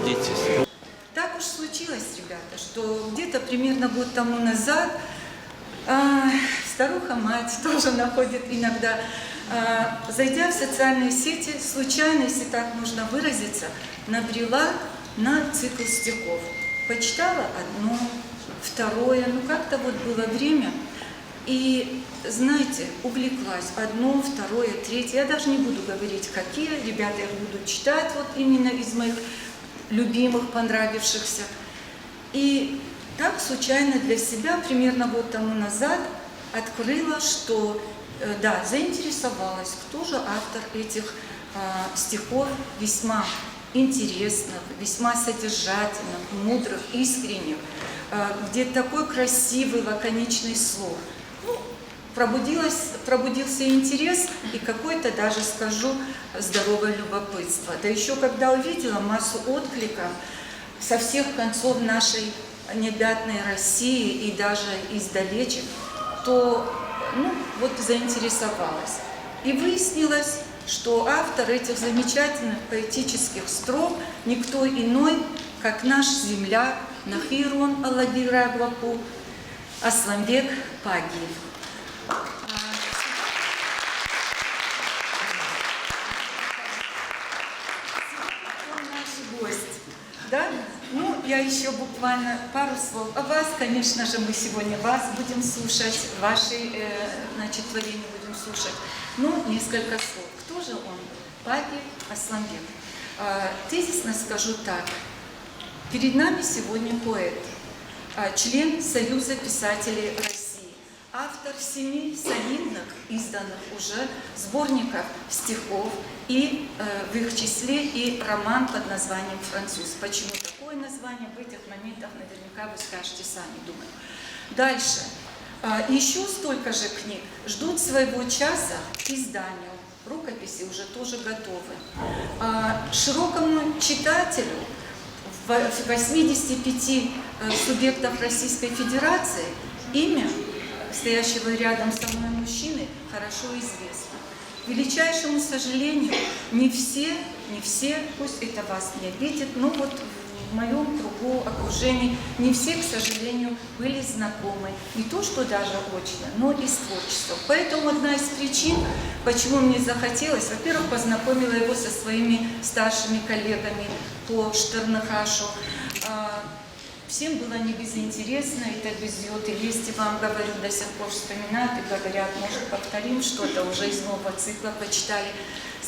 гордитесь. Так уж случилось, ребята, что где-то примерно год тому назад старуха-мать тоже находит иногда, зайдя в социальные сети, случайно, если так можно выразиться, набрела на цикл стихов. Почитала одно, второе, ну как-то вот было время, и, знаете, увлеклась одно, второе, третье. Я даже не буду говорить, какие, ребята их будут читать вот именно из моих любимых, понравившихся. И так случайно для себя примерно год тому назад открыла, что, да, заинтересовалась, кто же автор этих стихов весьма интересных, весьма содержательных, мудрых, искренних, где такой красивый, лаконичный слог. Ну, пробудился интерес и какой-то даже, скажу, здоровое любопытство. Да еще когда увидела массу откликов со всех концов нашей необъятной России и даже издалече, то, ну, вот заинтересовалась. И выяснилось, что автор этих замечательных поэтических строк никто иной, как наш земляк Нахирон Аллагираглапу Асламбек Пагиев. Он наш гость, да? Ну, я еще буквально пару слов о вас. Конечно же, мы сегодня вас будем слушать, ваши, значит, творения будем слушать. Ну, несколько слов. Кто же он? Пагиев Асламбек. Тезисно скажу так. Перед нами сегодня поэт, член Союза писателей России, автор 7 солидных, изданных уже сборников стихов, и в их числе и роман под названием «Француз». Почему такое название? В этих моментах наверняка вы скажете сами, думаю. Дальше. Еще столько же книг ждут своего часа к изданию. Рукописи уже тоже готовы. Широкому читателю в 85 субъектах Российской Федерации имя стоящего рядом со мной мужчины хорошо известно. К величайшему сожалению, не все, пусть это вас не обидит, но вот в моем кругу окружения не все, к сожалению, были знакомы. Не то, что даже очно, но и с творчеством. Поэтому одна из причин, почему мне захотелось, во-первых, познакомила его со своими старшими коллегами по Штернхашу. Всем было не безинтересно, это везет, и если вам говорю, до сих пор вспоминают и говорят, может, повторим что-то уже из нового цикла, почитали.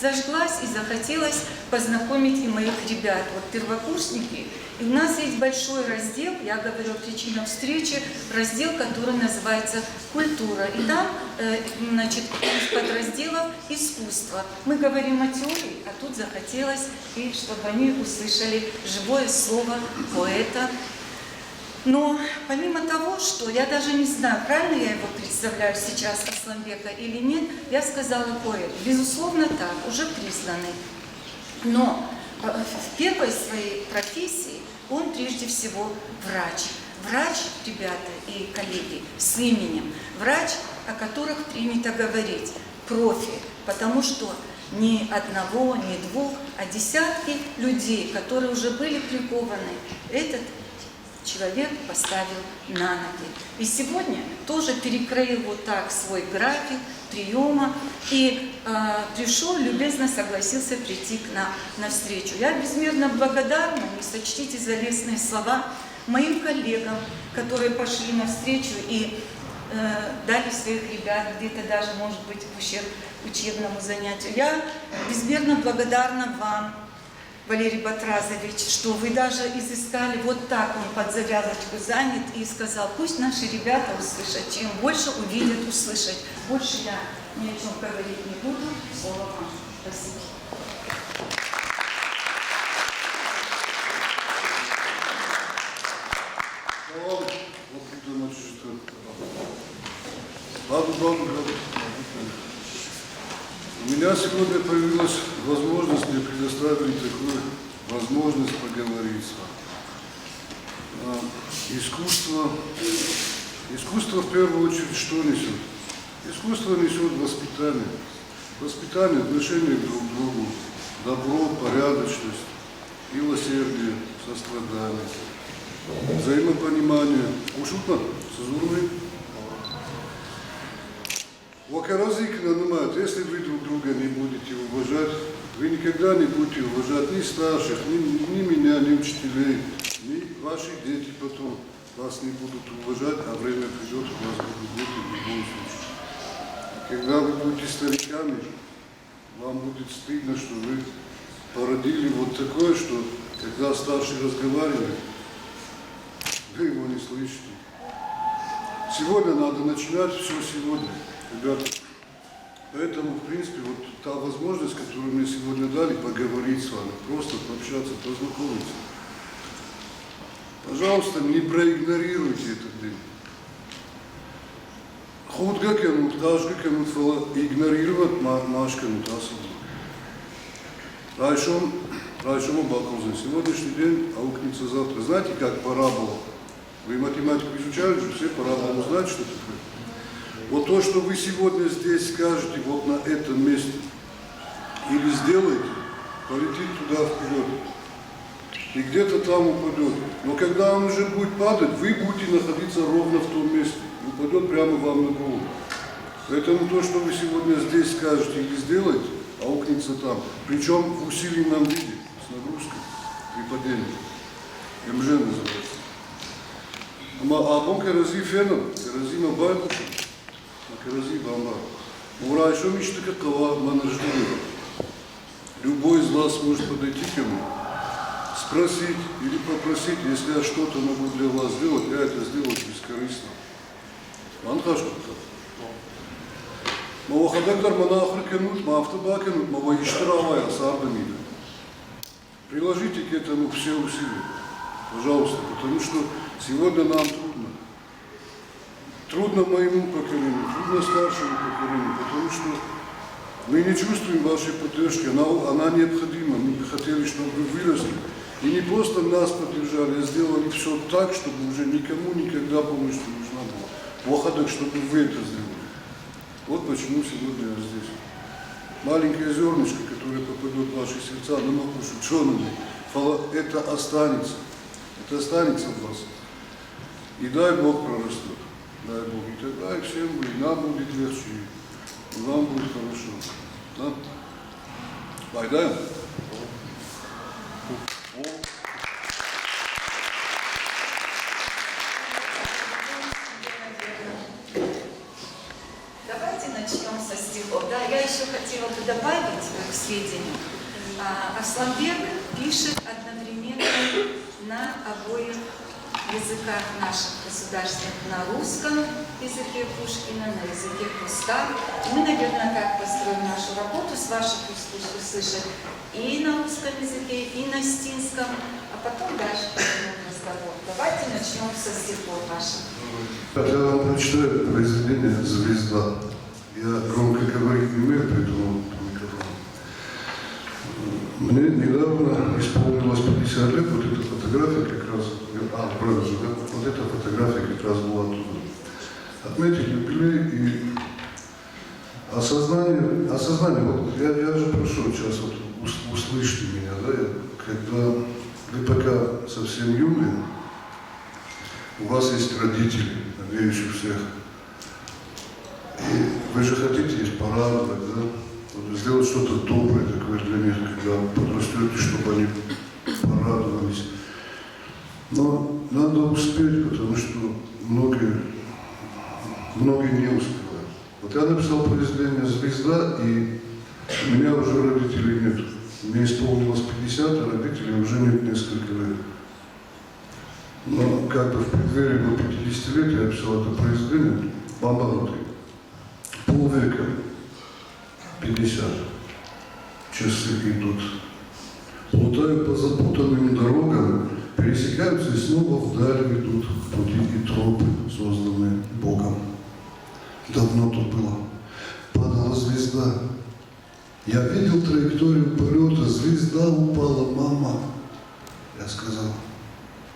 Зажглась и захотелось познакомить и моих ребят, вот первокурсники. И у нас есть большой раздел, я говорю о причинах встречи, раздел, который называется «Культура». И там, значит, из подразделов «Искусство». Мы говорим о теории, а тут захотелось, и чтобы они услышали живое слово поэта. Но помимо того, что я даже не знаю, правильно я его представляю сейчас, Асламбека, или нет, я сказала поэт. Безусловно так, уже признанный. Но в первой своей профессии он прежде всего врач. Врач, ребята и коллеги, с именем. Врач, о которых принято говорить, профи, потому что ни одного, ни двух, а десятки людей, которые уже были прикованы, этот человек поставил на ноги. И сегодня тоже перекроил вот так свой график приема и пришел, любезно согласился прийти к нам на встречу. Я безмерно благодарна, не сочтите за лестные слова, моим коллегам, которые пошли навстречу и дали своих ребят, где-то даже, может быть, в ущерб учебному занятию. Я безмерно благодарна вам, Валерий Батразович, что вы даже изыскали, вот так он под завязочку занят и сказал, пусть наши ребята услышат, чем больше увидят, услышать. Больше я ни о чем говорить не буду. Слово вам. Спасибо. У меня сегодня появилась возможность, мне предоставили такую возможность поговорить с вами. Искусство в первую очередь что несет? Искусство несет воспитание. Воспитание, отношение друг к другу, добро, порядочность. милосердие, сострадание, взаимопонимание. Ушутно, созурный. Вакаразик нанимает, если вы друг друга не будете уважать, вы никогда не будете уважать ни старших, ни меня, ни учителей, ни ваши дети потом вас не будут уважать, а время придет, вас будут дети в любом случае. Когда вы будете стариками, вам будет стыдно, что вы породили вот такое, что когда старший разговаривает, вы его не слышите. Сегодня надо начинать все сегодня, ребята. Поэтому, в принципе, вот та возможность, которую мне сегодня дали, поговорить с вами, просто пообщаться, познакомиться. Пожалуйста, не проигнорируйте этот день. Худ гакенут, даш гакенут, игнорировать машканут особо. Раньше мы бакузы. Сегодняшний день аукнется завтра. Знаете, как парабола? Вы математику изучали же, все параболу знаете, что такое? Вот то, что вы сегодня здесь скажете, вот на этом месте, или сделаете, полетит туда вперед. И где-то там упадет. Но когда он уже будет падать, вы будете находиться ровно в том месте. И упадет прямо вам на голову. Поэтому то, что вы сегодня здесь скажете или сделаете, аукнется там. Причем в усиленном виде, с нагрузкой, при падении. МЖ называется. А бонка рази феном, рази на байбушу, рази бамба. Ура, еще мечта какова манаждура. Любой из вас может подойти ко мне, спросить или попросить, если я что-то могу для вас сделать, я это сделаю бескорыстно. Анхашка-то. Мавахадактар манахриканут, маавтобаканут, маваиштаравая сардамина. Приложите к этому все усилия, пожалуйста, потому что сегодня нам трудно. Трудно моему поколению, трудно старшему поколению, потому что мы не чувствуем вашей поддержки, она необходима. Мы бы хотели, чтобы вы выросли. И не просто нас поддержали, а сделали все так, чтобы уже никому никогда помощь не нужна была. Вахадак, чтобы вы это сделали. Вот почему сегодня я здесь. Маленькое зернышко, которое попадет в ваши сердца, на макушу, чонами, это останется. Это останется в вас. И дай Бог прорастет. Дай Бог. И тогда и всем будет. И нам будет легче. И вам будет хорошо. Да? Байдаем? Давайте начнем со стихов. Да, я еще хотела бы добавить к сведению. Арсланбек пишет одновременно на обоих языках наших государственных, на русском языке Пушкина, на языке Хруста. Мы, наверное, как построим нашу работу, с вашей пусть услышат и на русском языке, и на стинском, а потом дальше пойдем разговор. Давайте начнем со стихов ваших. Я вам прочитаю произведение «Звезда». Я громко говорить не умею, поэтому микрофон. Мне недавно исполнилось 50 лет, вот эта фотография как раз, правда же, да? Вот эта фотография как раз была оттуда. Отметить юбилей и осознание, вот я же прошу сейчас, вот услышьте меня, да, когда вы пока совсем юные, у вас есть родители, надеюсь, у всех. И вы же хотите их порадовать, да? Вот сделать что-то доброе такое для них, когда подрастете, чтобы они порадовались. Но надо успеть, потому что многие не успевают. Вот я написал произведение «Звезда», и у меня уже родителей нет. Мне исполнилось 50, а родителей уже нет несколько лет. Но как бы в преддверии до 50-летия я писал это произведение, бомбанутый. Полвека, 50, часы идут. Плутаю по запутанным дорогам, пересекаются и снова вдаль ведут пути и тропы, созданные Богом. Давно то было. Падала звезда. Я видел траекторию полета, звезда упала, мама. Я сказал,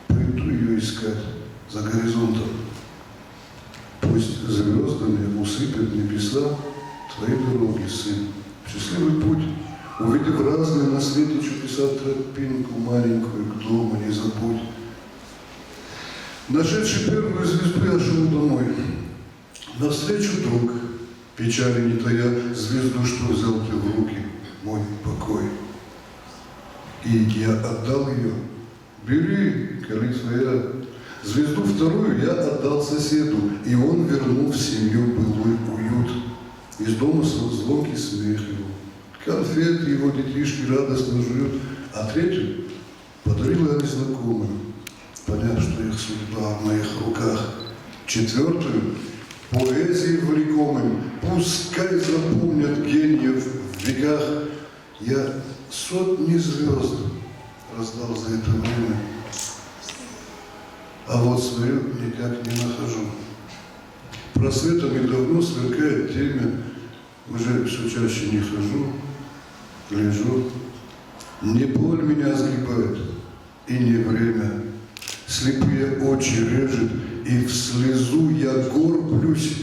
пойду ее искать за горизонтом. Пусть звездами усыпят небеса твои дороги, сын. Счастливый путь Увидев разные на свете чудеса, тропинку маленькую к дому не забудь. Нашедший первую звезду, я шел домой. Навстречу друг, печали не тая, звезду, что взял ты в руки, мой покой. И я отдал ее. Бери, коли твоя. Звезду вторую я отдал соседу, и он вернул в семью былой уют. Из дома звонкий смех его. Конфеты его детишки радостно жуют, а третью подарил я незнакомым, поняв, что их судьба в моих руках. Четвертую поэзией влекомым, пускай запомнят гениев в веках. Я сотни звезд раздал за это время, а вот свою никак не нахожу. Просветами давно сверкает темя, уже все чаще не хожу, лежу. Не боль меня сгибает, и не время. Слепые очи режет, и в слезу я горблюсь,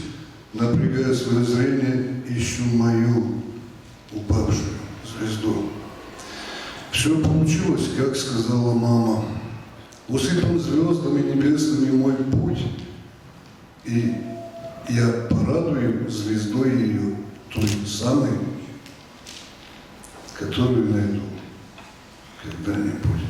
напрягая свое зрение, ищу мою упавшую звезду. Все получилось, как сказала мама. Усыпан звездами небесными мой путь, и я порадую звездой ее, той самой, которую найду когда-нибудь.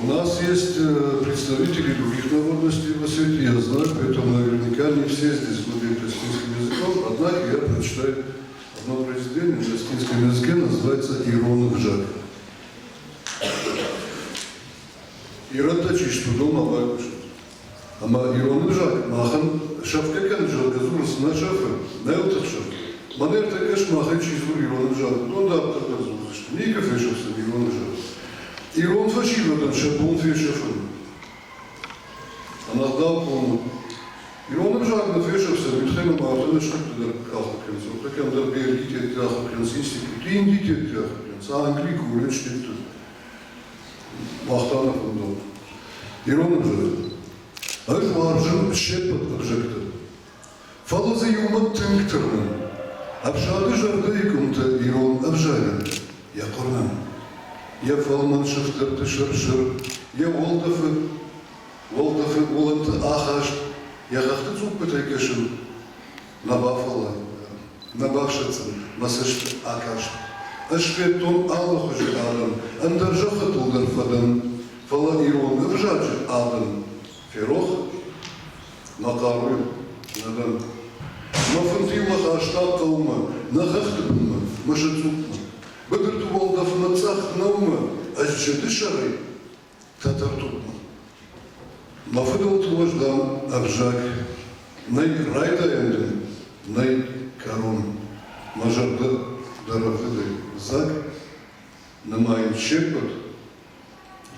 У нас есть представители других народностей в Осетии, я знаю, поэтому наверняка не все здесь владеют осетинским языком, однако я прочитаю одно произведение на осетинском языке, называется «Ирон Вжак». Ирон что дома вакушит. Ама Ирон Вжак, махан шафкакан жал газурс на шафа, на этот шаф. Манер такаш махан чизур Ирон Вжак, но да, так газурс. Никак фешился Ирон Вжак. Ирон фашивадан шабун фешафан. Она дал полну. Ирон Вжак на фешався, митхена маатана шафтадар ахакенс. Вот таким дар биолитет ахакенс, институт, индитет ахакенс, а английку уленштету. Махтана фондон. Ирон Вжак. Аж варжын шепот обжекта. Фалазы юмат тынктырмын. Абшады жарды икумта Ирон обжаган. Я Коран. Я фалман шыфтырты шыр-шыр. Я волдафы уланты ахаш. Я хахты цук пытайкешын. Набафала. Набавшыцын. Масышты акаш. Ашпет тон Аллаху же адан. Андаржаха тулдарфадан. Фала Ирон обжаджи адан. Ферох, Макару, Надан. Мафантила Аштаб Каума, Нахахтабума, Машацукма. Бадырту Волдав Нацах Наума, Ажджады Шары, Татартукма. Мафадал Туваждам, Абжак, Най Райдаенден, Най Карун, Мажарда Даравыды Зак, Намайн Шепот,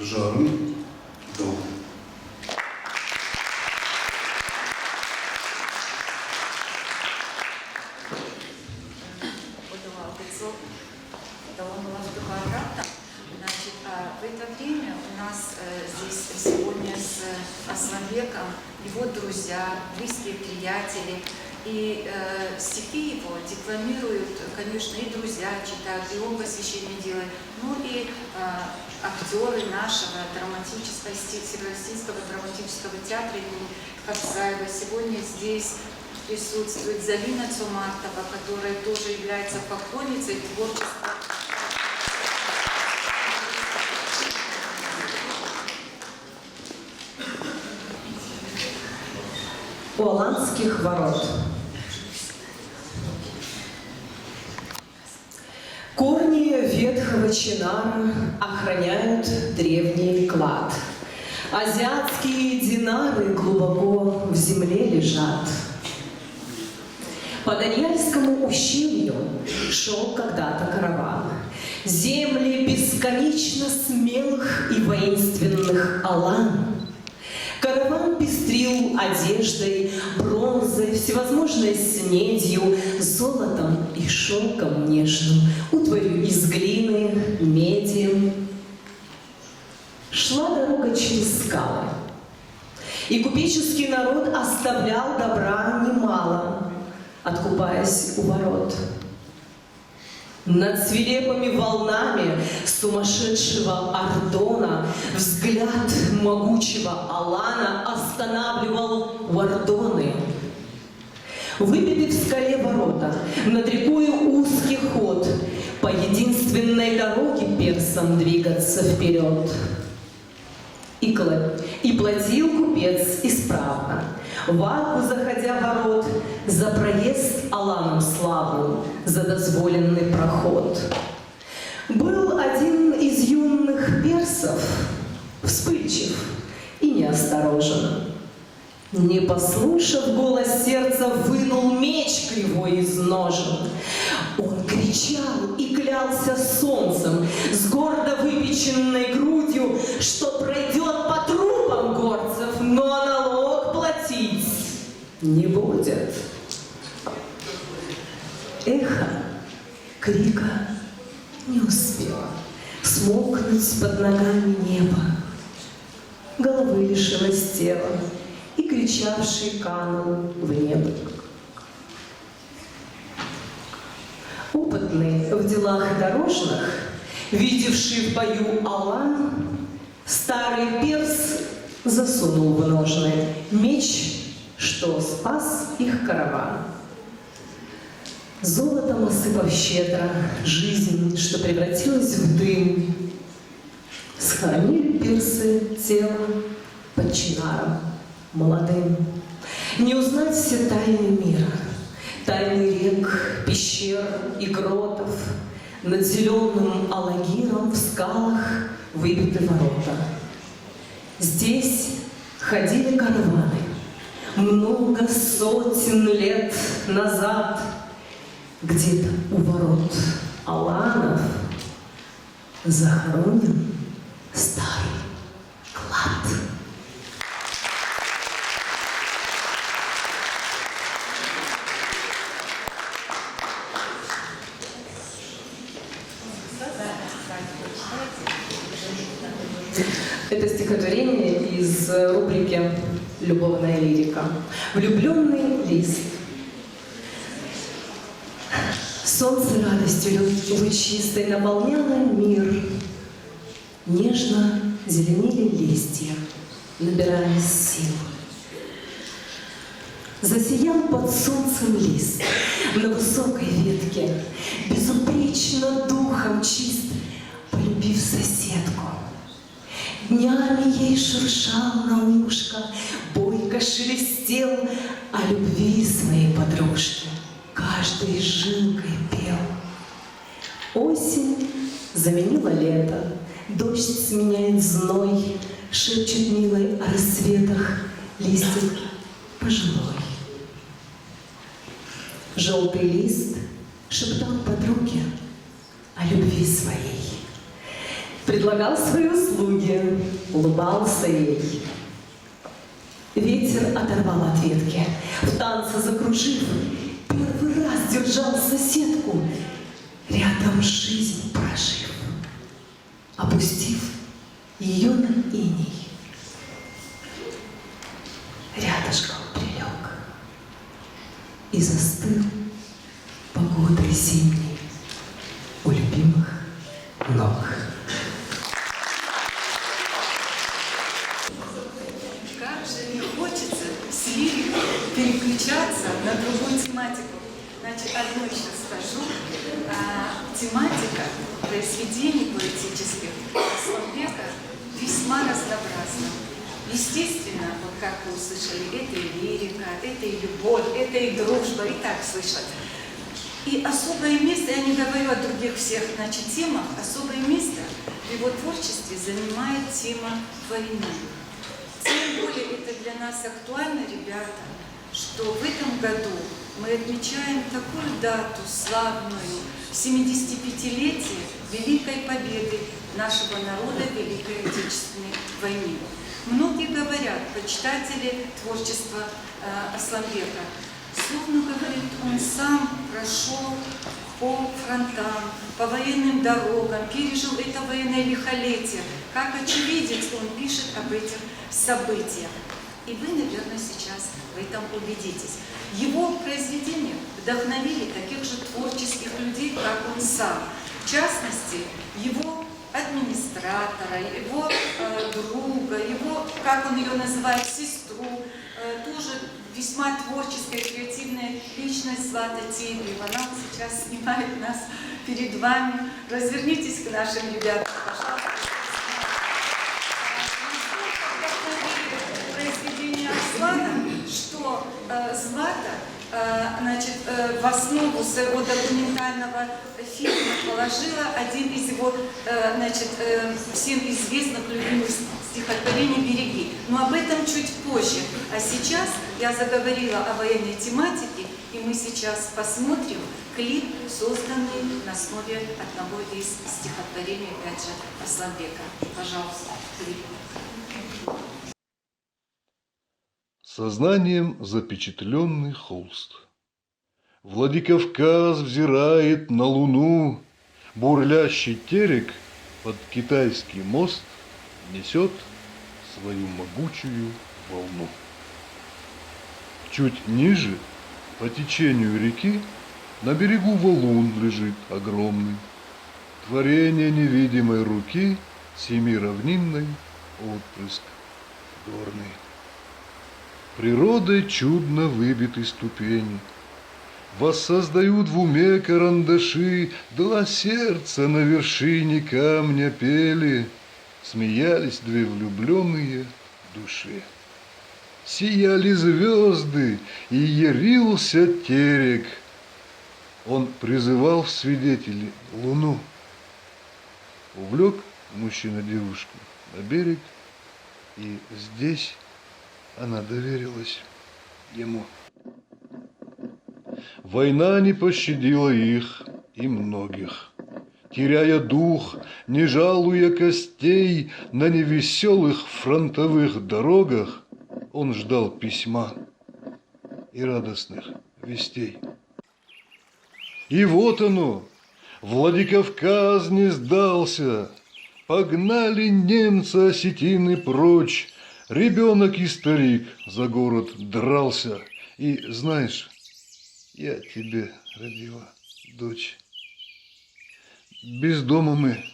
Бжарн, Дом. Значит, в это время у нас здесь сегодня с Асланбеком его друзья, близкие приятели. И стихи его декламируют, конечно, и друзья читают, и он посвящение делает. Ну и актеры нашего Северо-Осетинского драматического театра имени Кобзаева. Сегодня здесь присутствует Залина Цумартова, которая тоже является поклонницей творчества. У Аланских ворот. Корни ветхого чинара охраняют древний клад. Азиатские динары глубоко в земле лежат. По Даньяльскому ущелью шел когда-то караван. Земли бесконечно смелых и воинственных алан. Караван пестрил одеждой, бронзой, всевозможной снедью, золотом и шелком нежным, утварью из глины, меди. Шла дорога через скалы, И купеческий народ оставлял добра немало, откупаясь у ворот. Над свирепыми волнами сумасшедшего Ардона взгляд могучего Алана останавливал вардоны. Выбиты в скале ворота, над рекою узкий ход, по единственной дороге персам двигаться вперед. И платил купец исправно, в арку заходя ворот, за проезд Аланом славным, за дозволенный проход. Был один из юных персов вспыльчив и неосторожен. Не послушав голос сердца, вынул меч кривой из ножен. Он кричал и клялся солнцем, с гордо выпеченной грудью, что пройдет по трупам горцев, но налог платить не будет. Эхо крика не успело смолкнуть под ногами неба. Головы лишилось тела, и кричавший канул в небо. Опытный в делах дорожных, видевший в бою Алан, старый перс засунул в ножны меч, что спас их караван. Золотом осыпав щедро жизнь, что превратилась в дым, схоронили персы тело под чинаром молодым. Не узнать все тайны мира, тайны рек, пещер и гротов, над зеленым алагиром в скалах выбиты ворота. Здесь ходили караваны много сотен лет назад. Где-то у ворот Аланов захоронен старый клад. Это стихотворение из рубрики «Любовная лирика». Влюбленный лист. Солнце радостью лучистой наполняло мир. Нежно зеленели листья, набираясь сил. Засиял под солнцем лист на высокой ветке, безупречно духом чист, полюбив соседку. Днями ей шуршал на ушко, бойко шелестел о любви своей подружки, каждой жилкой пел. Осень заменила лето, дождь сменяет зной, шепчет милой о рассветах листик пожилой. Желтый лист шептал подруге о любви своей, предлагал свои услуги, улыбался ей. Ветер оторвал от ветки, в танце закружив, первый раз держал соседку, рядом жизнь прожив, опустив ее на иней. Рядышком прилег и застыл погодой зимней у любимых ног. Как же не хочется с лирикой переключаться на другую тематику. Значит, одно сейчас скажу. Тематика произведений поэтических Асламбека весьма разнообразна. Естественно, вот как вы услышали, это и лирика, это и любовь, это и дружба, и так слышат. И особое место, я не говорю о других всех, значит, темах, особое место в его творчестве занимает тема войны. Тем более это для нас актуально, ребята, что в этом году мы отмечаем такую дату славную, 75-летие Великой Победы нашего народа в Великой Отечественной войне. Многие говорят, почитатели творчества Асламбека, словно говорит, он сам прошел по фронтам, по военным дорогам, пережил это военное лихолетие. Как очевидец он пишет об этих событиях. И вы, наверное, сейчас в этом убедитесь. Его произведения вдохновили таких же творческих людей, как он сам. В частности, его администратора, его друга, его, как он ее называет, сестру, тоже весьма творческая, креативная личность Злата Тейбриева. Она сейчас снимает нас перед вами. Развернитесь к нашим ребятам, пожалуйста. Произведение Аслана, что Злата, значит, в основу своего документального фильма положила один из его, значит, всем известных любимых стихотворений «Береги». Но об этом чуть позже. А сейчас я заговорила о военной тематике, и мы сейчас посмотрим клип, созданный на основе одного из стихотворений, опять же, Асланбека. Пожалуйста, клип. Сознанием запечатленный холст. Владикавказ взирает на луну, бурлящий терек под китайский мост несет свою могучую волну. Чуть ниже, по течению реки, на берегу валун лежит огромный, творение невидимой руки, семиравнинный отпрыск горный. Природой чудно выбиты ступени, воссоздают в уме карандаши, два сердца на вершине камня пели, смеялись две влюбленные души. Сияли звезды, и ярился терек. Он призывал в свидетели луну. Увлек мужчина девушку на берег, и здесь она доверилась ему. Война не пощадила их и многих. Теряя дух, не жалуя костей, на невеселых фронтовых дорогах он ждал письма и радостных вестей. И вот оно, Владикавказ не сдался, погнали немцы осетины прочь, ребенок и старик за город дрался. И знаешь, я тебе родила дочь. Без дома мы,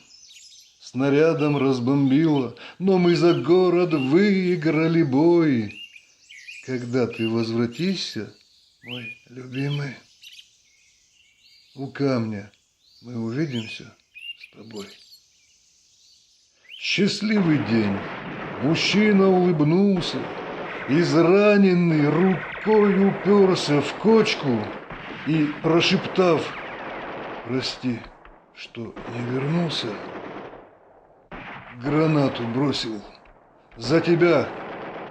снарядом разбомбило, но мы за город выиграли бой. Когда ты возвратишься, мой любимый, у камня мы увидимся с тобой. Счастливый день. Мужчина улыбнулся, израненный рукой уперся в кочку и, прошептав «Прости, что не вернулся», гранату бросил за тебя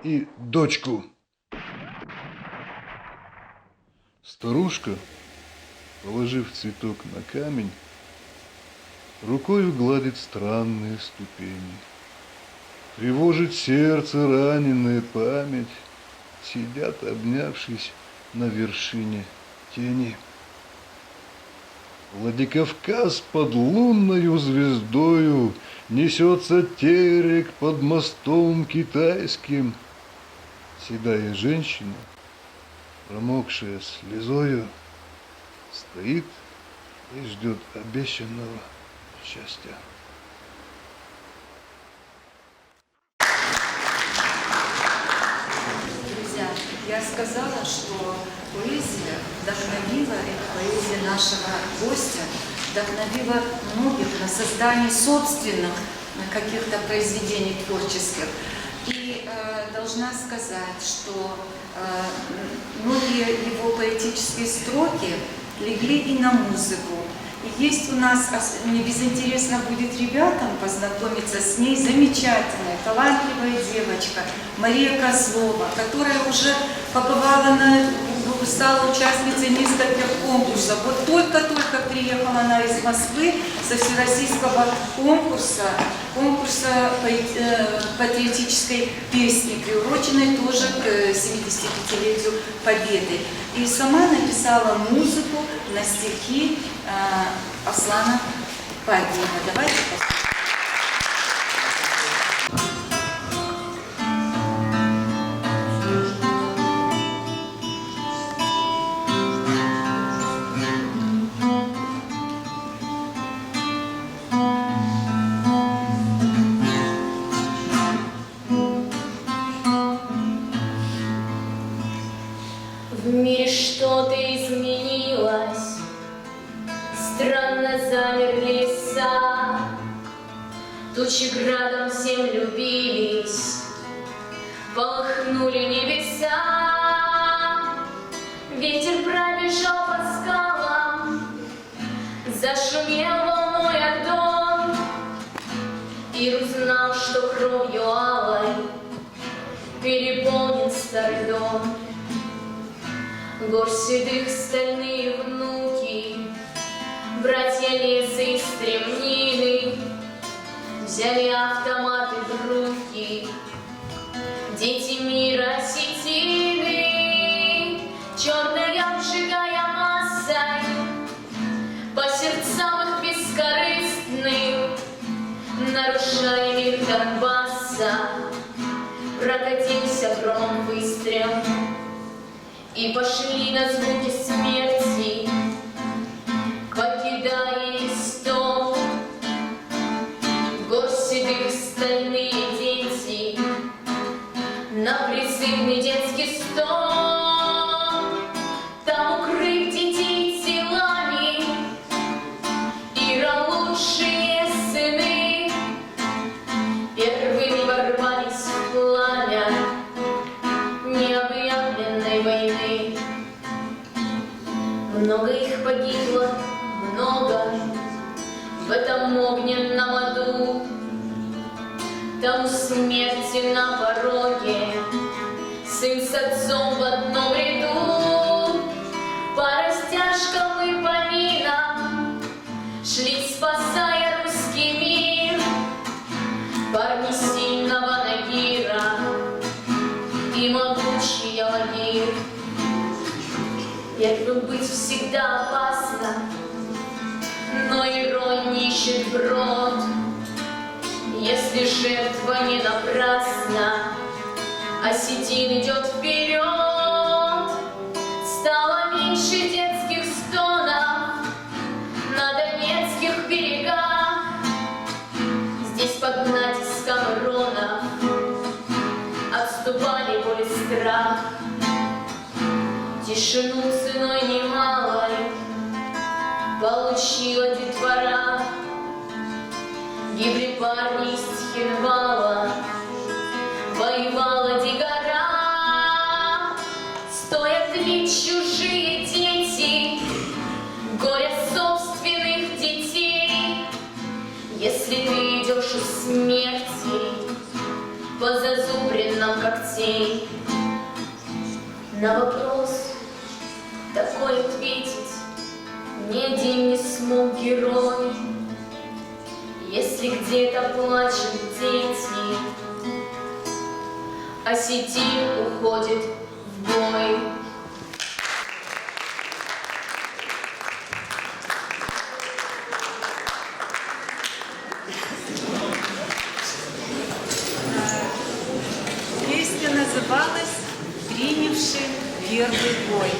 и дочку. Старушка, положив цветок на камень, рукою гладит странные ступени. Тревожит сердце раненая память, сидят, обнявшись на вершине тени. Владикавказ под лунною звездою несется терек под мостом китайским. Седая женщина, промокшая слезою, стоит и ждет обещанного счастья. Я сказала, что поэзия вдохновила, эта поэзия нашего гостя, вдохновила многих на создание собственных каких-то произведений творческих. И должна сказать, что многие его поэтические строки легли и на музыку. И есть у нас, мне безинтересно будет ребятам познакомиться с ней, замечательная, талантливая девочка Мария Козлова, которая уже побывала стала участницей нескольких конкурсов. Вот только-только приехала она из Москвы со всероссийского конкурса патриотической песни, приуроченной тоже к 75-летию Победы. И сама написала музыку на стихи Аслана Багиева. Давайте посмотрим. что-то изменилось, странно замерли леса, тучи градом всем любились, полыхнули небеса. Ветер пробежал по скалам, зашумел волной о дом, и узнал, что кровью алой переполнен старый дом. Горсть седых стальные внуки, братья леса и стремнины, взяли автоматы в руки, дети мира осетины. Черная обжигая массой по сердцам их бескорыстным, нарушая мир Донбасса, прокатился гром выстрел, и пошли на звуки смерти, покидая истом. Горсть седых стальные дети на призывный детский стол. Там укрыв детей телами и лучшие сыны первыми ворвались в пламя необъявленной войны. Много их погибло, много в этом огненном аду. Там смерти на пороге, сын с отцом в одном ряду. По растяжкам и по минам шли, спасая русский мир, парни сильного Нагира и могучий Алагир. Первым быть всегда опасно, но иронии ищет брод. Если жертва не напрасна, осетин идет вперед. Стало меньше детских стонов на донецких берегах. Здесь под натиском иронов отступали боль и страх. Тишину ценой немалой получила детвора. Гибли парни из Цхинвала, воевала Дигара. Стоят ли чужие дети горя собственных детей, если ты идешь у смерти по зазубринам когтей? На вопрос такой ответить ни один не смог герой. Если где-то плачут дети, осетин уходит в бой. Песня называлась «Принявший первый бой».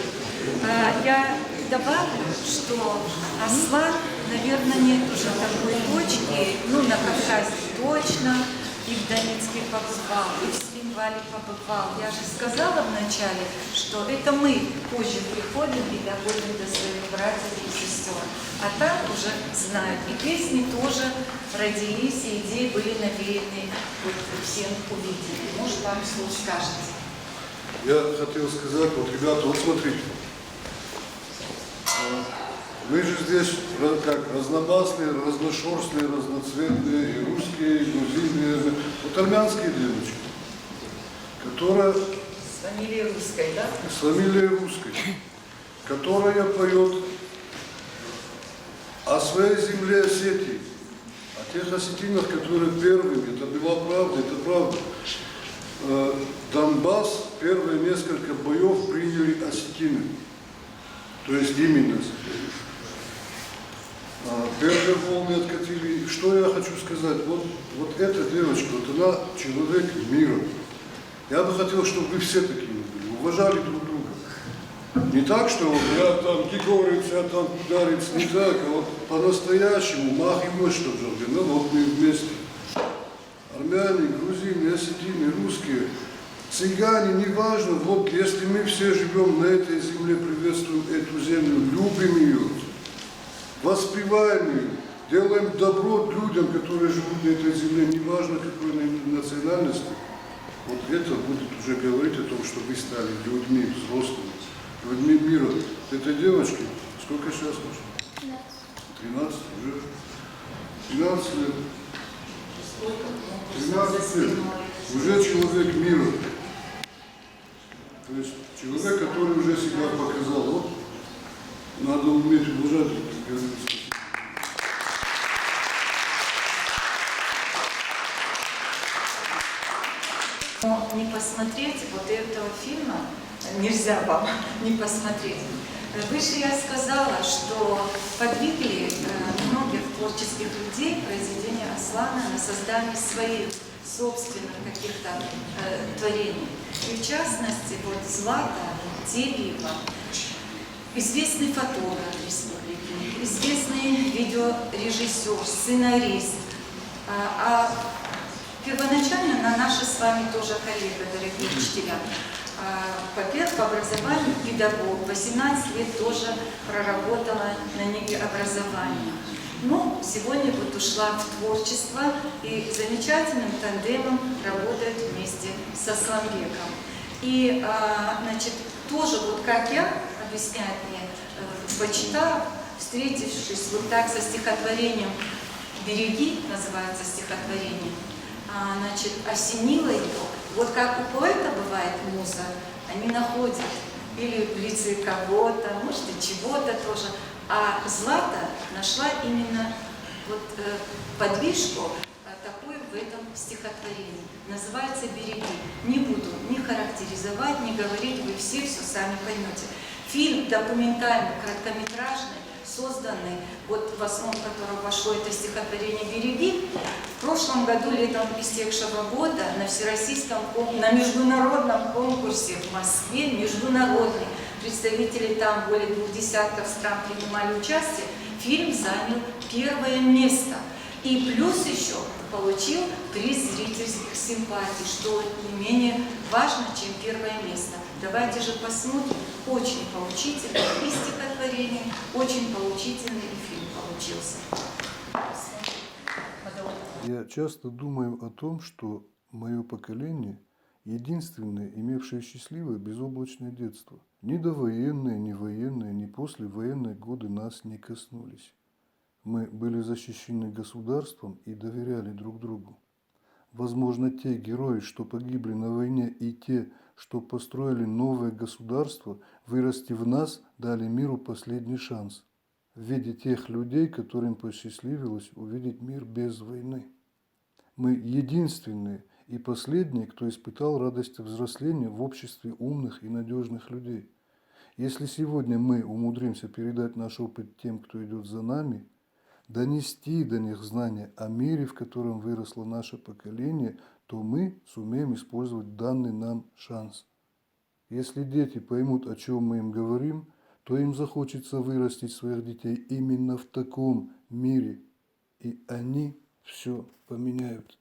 Я добавлю, что Аслан, наверное, нет уже такой точки, ну, на Кавказе точно, и в Донецке побывал, и в Цхинвале побывал. Я же сказала вначале, что это мы позже приходим и доходим до своих братьев и сестер, а там уже знают. И песни тоже родились, и идеи были навеяны, вот всем увидели. Может, вам слово скажете? Я хотел сказать, вот, ребята, вот смотрите. Мы же здесь как разномастные, разношерстные, разноцветные, и русские, и грузинные, вот армянские девочки, которые... С фамилией русской, да? С фамилией русской, которая поет о своей земле Осетии, о тех осетинах, которые первыми, это была правда, это правда. Донбасс первые несколько боев приняли осетины, то есть именно осетины. Первые волны откатили. Что я хочу сказать? Вот эта девочка, вот она человек мира. Я бы хотел, чтобы вы все такие были, уважали друг друга. Не так, что вот я там гигорец, я там ударец, не так, а вот по-настоящему мах и мощь, что же, ну вот мы вместе. Армяне, грузины, осетины, русские. цыгане, неважно, вот если мы все живем на этой земле, приветствуем эту землю, любим ее, воспеваем ее, делаем добро людям, которые живут на этой земле, неважно какой национальности, вот это будет уже говорить о том, что вы стали людьми взрослыми, людьми мира. Этой девочке сколько сейчас уже? 13 уже. 13 лет. 13 лет. Уже человек мира. То есть человек, который уже себя показал. Вот надо уметь уважать, как говорится. Но не посмотреть вот этого фильма нельзя вам не посмотреть. Выше я сказала, что подвигли многих творческих людей произведения Аслана на создание своих собственных каких-то творений. И в частности, вот Злата Тельева, известный фотограф республики, известный видеорежиссер, сценарист. А первоначально наши с вами тоже коллега, дорогие учителя, по образованию педагог, 18 лет тоже проработала на ниве образования. Но сегодня вот ушла в творчество и замечательным тандемом работает вместе с Асламбеком. И, значит, тоже вот как я, объясняет мне, почитав, встретившись вот так со стихотворением «Береги», называется стихотворение, значит, осенило его. Вот как у поэта бывает муза, они находят или в лице кого-то, может и чего-то тоже. А Злата нашла именно вот подвижку такую в этом стихотворении. Называется «Береги». Не буду ни характеризовать, ни говорить, вы все сами поймете. Фильм документальный, короткометражный, созданный, вот в основу которого вошло это стихотворение «Береги», в прошлом году, летом истекшего года, на международном конкурсе в Москве, международный, представители там более 2 десятков стран принимали участие, фильм занял 1 место. И плюс еще получил приз зрительских симпатий, что не менее важно, чем 1 место. Давайте же посмотрим. Очень поучительное и стихотворение, очень поучительный и фильм получился. Я часто думаю о том, что мое поколение единственное, имевшее счастливое безоблачное детство. Ни довоенные, ни военные, ни послевоенные годы нас не коснулись. Мы были защищены государством и доверяли друг другу. Возможно, те герои, что погибли на войне, и те, что построили новое государство, вырасти в нас, дали миру последний шанс в виде тех людей, которым посчастливилось увидеть мир без войны. Мы единственные и последние, кто испытал радость взросления в обществе умных и надежных людей. Если сегодня мы умудримся передать наш опыт тем, кто идет за нами, донести до них знания о мире, в котором выросло наше поколение, то мы сумеем использовать данный нам шанс. Если дети поймут, о чем мы им говорим, то им захочется вырастить своих детей именно в таком мире, и они все поменяют.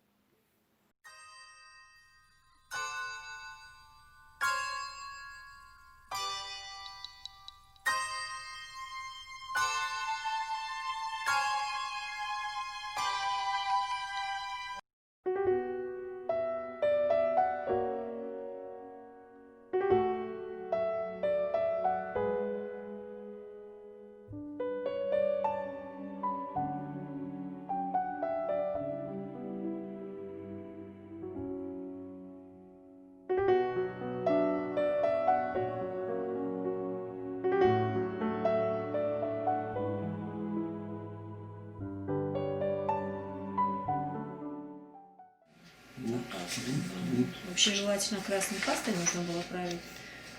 Вообще желательно красной пастой нужно было править.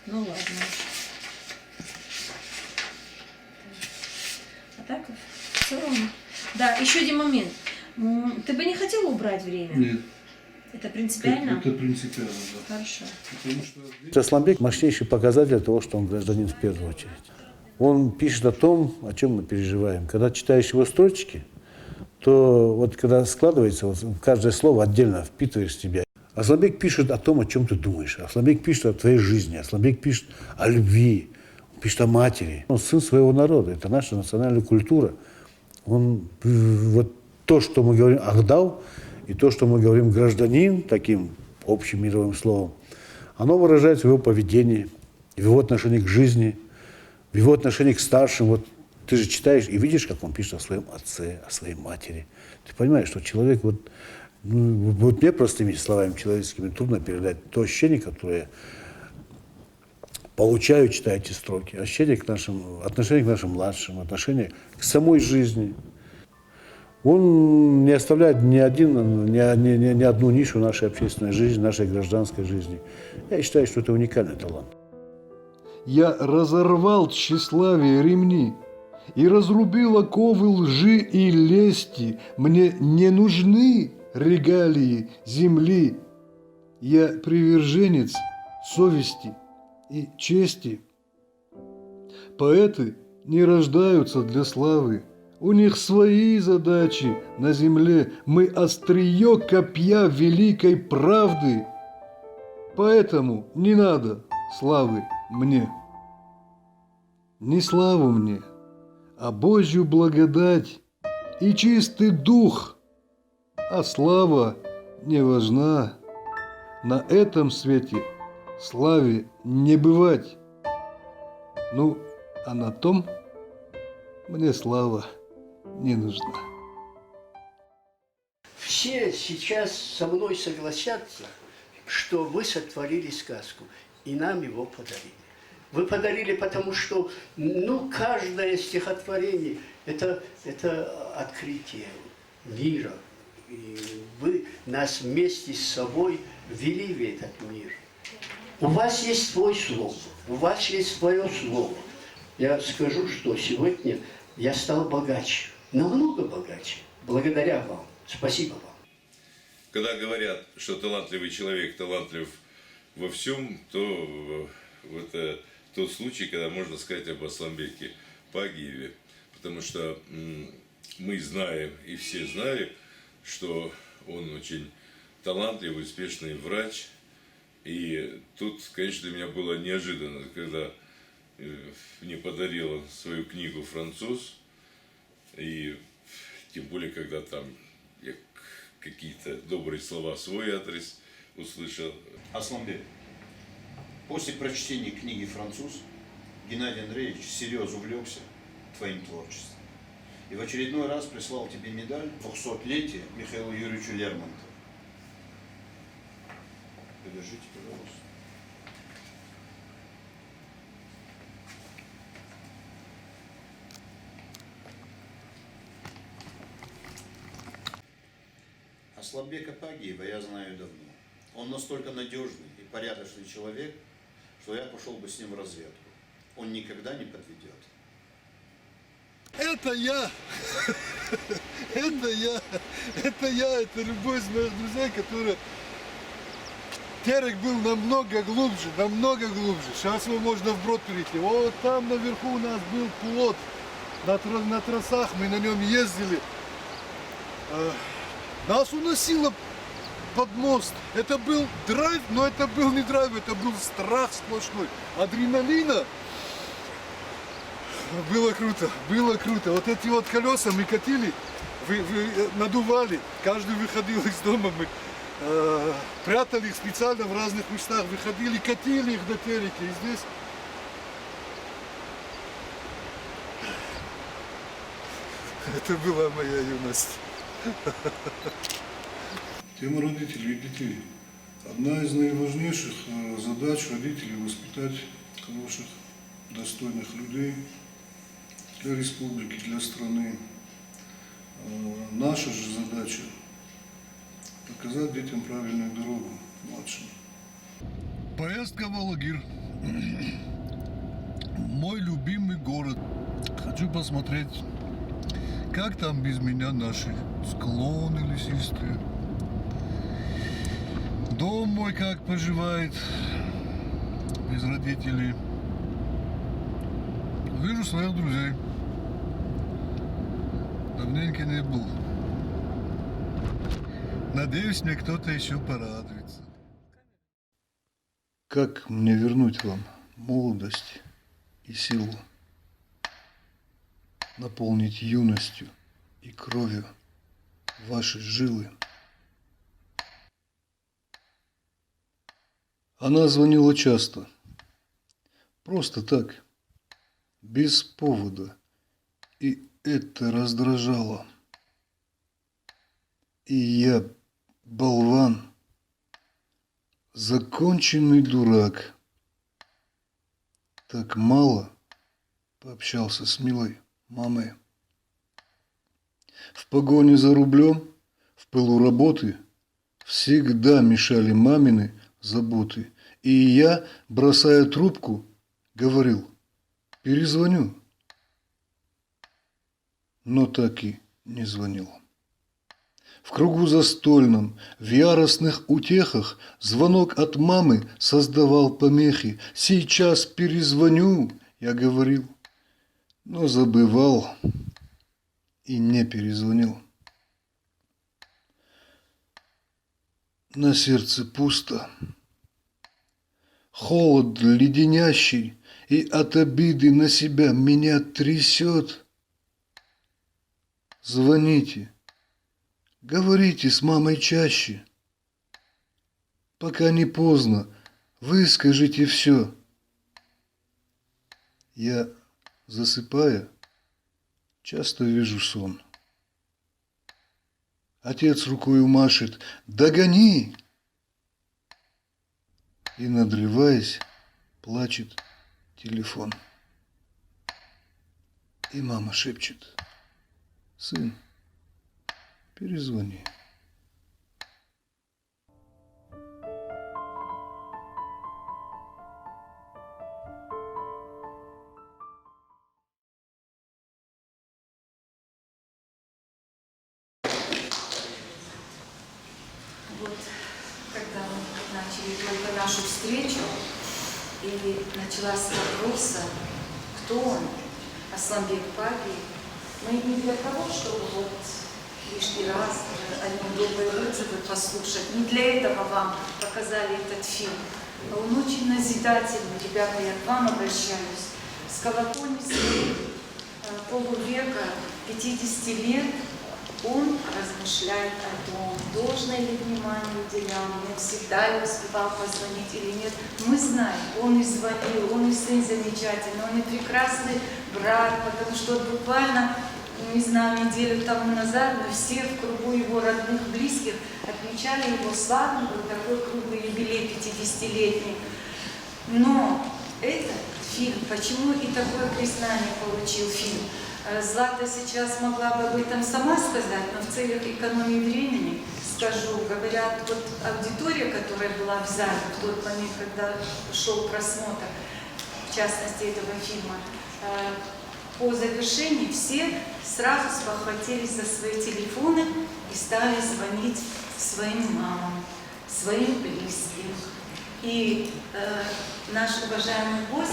Ну ладно. А так все равно. Да, еще один момент. Ты бы не хотела убрать время? Нет. Это принципиально? Это принципиально, да. Хорошо. Асламбек – мощнейший показатель того, что он гражданин в первую очередь. Он пишет о том, о чем мы переживаем. Когда читаешь его строчки, то вот когда складывается, вот каждое слово отдельно впитываешь в себя. Асланбек пишет о том, о чем ты думаешь. Асланбек пишет о твоей жизни. Асланбек пишет о любви, пишет о матери. Он сын своего народа. Это наша национальная культура. Он вот то, что мы говорим «ахдау», и то, что мы говорим «гражданин», таким общим мировым словом, оно выражается в его поведении, в его отношении к жизни, в его отношении к старшим. Вот ты же читаешь и видишь, как он пишет о своем отце, о своей матери. Ты понимаешь, что человек, вот мне простыми словами человеческими трудно передать то ощущение, которое я получаю, читая эти строки. Ощущение к нашим, отношение к нашим младшим, отношение к самой жизни. Он не оставляет ни одну нишу нашей общественной жизни, нашей гражданской жизни. Я считаю, что это уникальный талант. Я разорвал тщеславие ремни и разрубил оковы лжи и лести. Мне не нужны регалии земли. Я приверженец совести и чести. Поэты не рождаются для славы. У них свои задачи на земле. Мы острие копья великой правды. Поэтому не надо славы мне. Не славу мне, а Божью благодать и чистый дух. А слава не важна. На этом свете славе не бывать. Ну, а на том мне слава не нужна. Все сейчас со мной согласятся, что вы сотворили сказку и нам его подарили. Вы подарили, потому что, каждое стихотворение – это открытие мира. И вы нас вместе с собой ввели в этот мир. У вас есть свой слово, у вас есть свое слово. Я скажу, что сегодня я стал богаче, намного богаче, благодаря вам. Спасибо вам. Когда говорят, что талантливый человек талантлив во всем, то это тот случай, когда можно сказать об Асланбеке Пагиеве. Потому что мы знаем, и все знают, что он очень талантливый, успешный врач. И тут, конечно, для меня было неожиданно, когда мне подарил свою книгу француз. И тем более, когда там я какие-то добрые слова в свой адрес услышал. Асланбек, после прочтения книги «Француз» Геннадий Андреевич серьезно увлекся твоим творчеством. И в очередной раз прислал тебе медаль 200-летия Михаила Юрьевича Лермонтова. Подержите, пожалуйста. Асланбека Пагиева я знаю давно. Он настолько надежный и порядочный человек, что я пошел бы с ним в разведку. Он никогда не подведет. Это я! Это любой из моих друзей, который... Терек был намного глубже. Сейчас его можно вброд перейти. Вот там наверху у нас был плот. На трассах мы на нем ездили. Нас уносило под мост. Это был драйв, но это был не драйв, это был страх сплошной. Адреналина. Было круто. Вот эти вот колеса мы катили, надували. Каждый выходил из дома, мы прятали их специально в разных местах, выходили, катили их до Тереки. И здесь это была моя юность. Тема родителей и детей. Одна из наиважнейших задач родителей – воспитать хороших, достойных людей для республики, для страны. Наша же задача – показать детям правильную дорогу, младшим. Поездка в Алагир. Мой любимый город. Хочу посмотреть, как там без меня наши склоны лесистые. Дом мой как поживает без родителей. Вижу своих друзей. Давненько не был. Надеюсь, мне кто-то еще порадуется. Как мне вернуть вам молодость и силу? Наполнить юностью и кровью ваши жилы? Она звонила часто, просто так, без повода, и это раздражало. И я, болван, законченный дурак, так мало пообщался с милой мамой. В погоне за рублем, в пылу работы всегда мешали мамины заботы. И я, бросая трубку, говорил: перезвоню. Но так и не звонил. В кругу застольном, в яростных утехах звонок от мамы создавал помехи. Сейчас перезвоню, я говорил, но забывал и не перезвонил. На сердце пусто, холод леденящий, и от обиды на себя меня трясет. Звоните. Говорите с мамой чаще. Пока не поздно, выскажите все. Я, засыпая, часто вижу сон. Отец рукою машет: догони! И, надрываясь, плачет телефон. И мама шепчет: сын, перезвони. Вот, когда мы начали только нашу встречу, и началась с вопроса, кто он, Асланбек Паги, мы не для того, чтобы вот лишний раз о нем добрые отзывы послушать, не для этого вам показали этот фильм, а он очень назидательный. Ребята, я к вам обращаюсь. С колокольни своих полувека, 50 лет, он размышляет о том, должное ли внимание уделял, мне всегда ли успевал позвонить или нет. Мы знаем, он и звонил, он и сын замечательный, он и прекрасный брат, потому что буквально, не знаю, неделю тому назад мы все в кругу его родных, близких отмечали его славный, вот такой круглый юбилей 50-летний. Но этот фильм, почему и такое признание получил фильм? Злата сейчас могла бы об этом сама сказать, но в целях экономии времени скажу. Говорят, вот аудитория, которая была в зале в тот момент, когда шел просмотр, в частности, этого фильма, по завершении все сразу спохватились за свои телефоны и стали звонить своим мамам, своим близким. И наш уважаемый гость